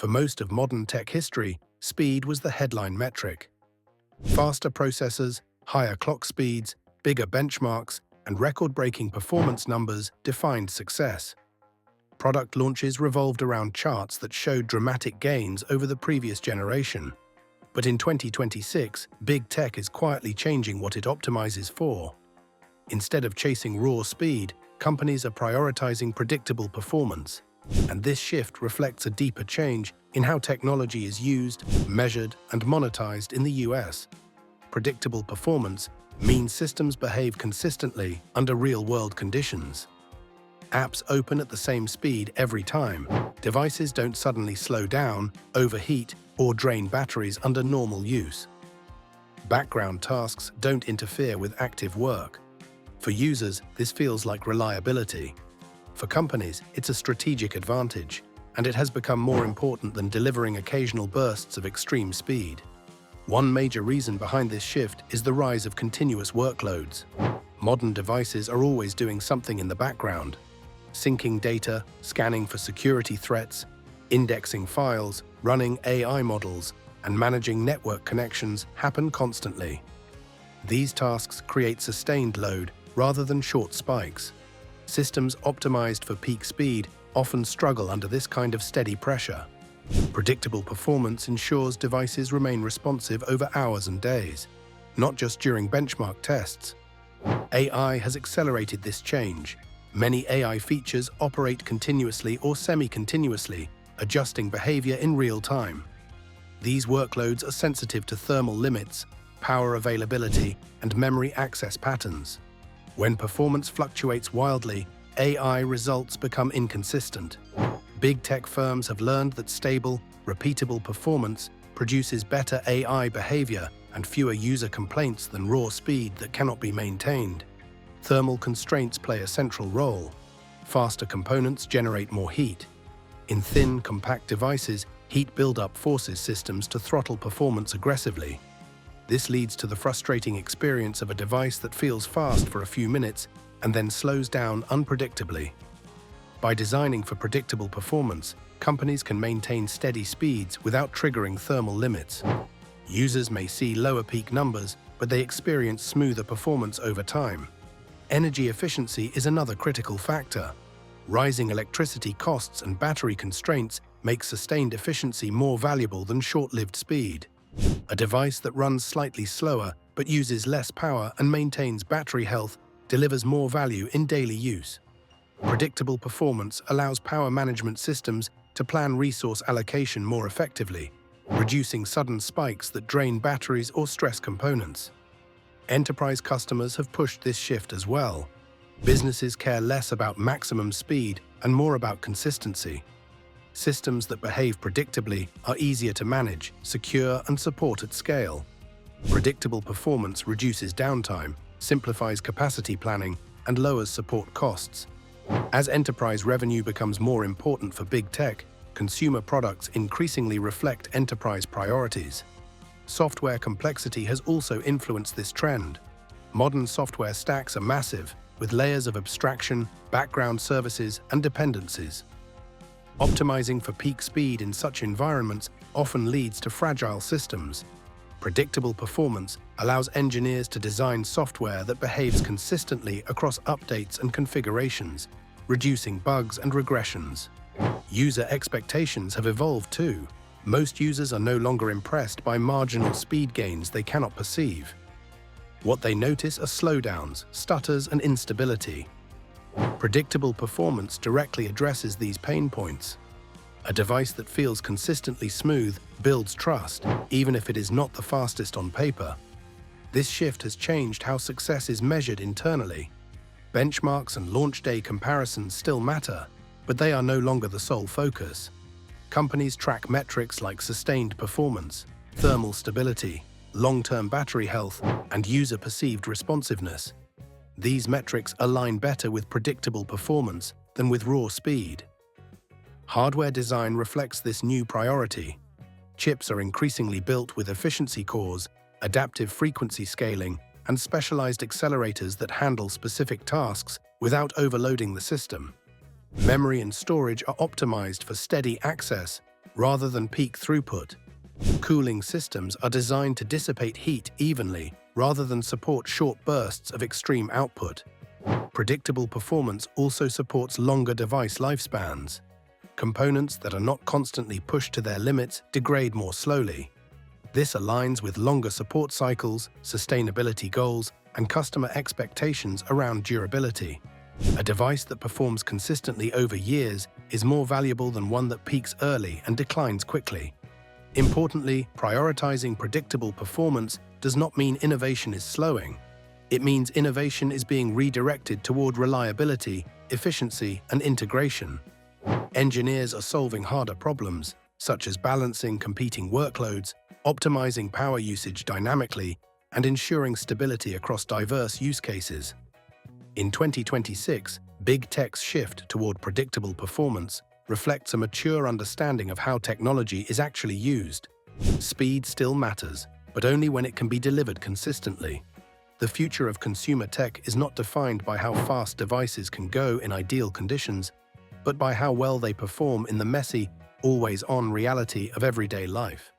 For most of modern tech history, speed was the headline metric. Faster processors, higher clock speeds, bigger benchmarks, and record-breaking performance numbers defined success. Product launches revolved around charts that showed dramatic gains over the previous generation. But in 2026, big tech is quietly changing what it optimizes for. Instead of chasing raw speed, companies are prioritizing predictable performance. And this shift reflects a deeper change in how technology is used, measured, and monetized in the US. Predictable performance means systems behave consistently under real-world conditions. Apps open at the same speed every time. Devices don't suddenly slow down, overheat, or drain batteries under normal use. Background tasks don't interfere with active work. For users, this feels like reliability. For companies, it's a strategic advantage, and it has become more important than delivering occasional bursts of extreme speed. One major reason behind this shift is the rise of continuous workloads. Modern devices are always doing something in the background. Syncing data, scanning for security threats, indexing files, running AI models, and managing network connections happen constantly. These tasks create sustained load rather than short spikes. Systems optimized for peak speed often struggle under this kind of steady pressure. Predictable performance ensures devices remain responsive over hours and days, not just during benchmark tests. AI has accelerated this change. Many AI features operate continuously or semi-continuously, adjusting behavior in real time. These workloads are sensitive to thermal limits, power availability, and memory access patterns. When performance fluctuates wildly, AI results become inconsistent. Big tech firms have learned that stable, repeatable performance produces better AI behavior and fewer user complaints than raw speed that cannot be maintained. Thermal constraints play a central role. Faster components generate more heat. In thin, compact devices, heat buildup forces systems to throttle performance aggressively. This leads to the frustrating experience of a device that feels fast for a few minutes and then slows down unpredictably. By designing for predictable performance, companies can maintain steady speeds without triggering thermal limits. Users may see lower peak numbers, but they experience smoother performance over time. Energy efficiency is another critical factor. Rising electricity costs and battery constraints make sustained efficiency more valuable than short-lived speed. A device that runs slightly slower but uses less power and maintains battery health delivers more value in daily use. Predictable performance allows power management systems to plan resource allocation more effectively, reducing sudden spikes that drain batteries or stress components. Enterprise customers have pushed this shift as well. Businesses care less about maximum speed and more about consistency. Systems that behave predictably are easier to manage, secure, and support at scale. Predictable performance reduces downtime, simplifies capacity planning, and lowers support costs. As enterprise revenue becomes more important for big tech, consumer products increasingly reflect enterprise priorities. Software complexity has also influenced this trend. Modern software stacks are massive, with layers of abstraction, background services, and dependencies. Optimizing for peak speed in such environments often leads to fragile systems. Predictable performance allows engineers to design software that behaves consistently across updates and configurations, reducing bugs and regressions. User expectations have evolved too. Most users are no longer impressed by marginal speed gains they cannot perceive. What they notice are slowdowns, stutters, and instability. Predictable performance directly addresses these pain points. A device that feels consistently smooth builds trust, even if it is not the fastest on paper. This shift has changed how success is measured internally. Benchmarks and launch day comparisons still matter, but they are no longer the sole focus. Companies track metrics like sustained performance, thermal stability, long-term battery health, and user-perceived responsiveness. These metrics align better with predictable performance than with raw speed. Hardware design reflects this new priority. Chips are increasingly built with efficiency cores, adaptive frequency scaling, and specialized accelerators that handle specific tasks without overloading the system. Memory and storage are optimized for steady access, rather than peak throughput. Cooling systems are designed to dissipate heat evenly rather than support short bursts of extreme output. Predictable performance also supports longer device lifespans. Components that are not constantly pushed to their limits degrade more slowly. This aligns with longer support cycles, sustainability goals, and customer expectations around durability. A device that performs consistently over years is more valuable than one that peaks early and declines quickly. Importantly, prioritizing predictable performance does not mean innovation is slowing. It means innovation is being redirected toward reliability, efficiency, and integration. Engineers are solving harder problems, such as balancing competing workloads, optimizing power usage dynamically, and ensuring stability across diverse use cases. In 2026, big tech's shift toward predictable performance reflects a mature understanding of how technology is actually used. Speed still matters, but only when it can be delivered consistently. The future of consumer tech is not defined by how fast devices can go in ideal conditions, but by how well they perform in the messy, always-on reality of everyday life.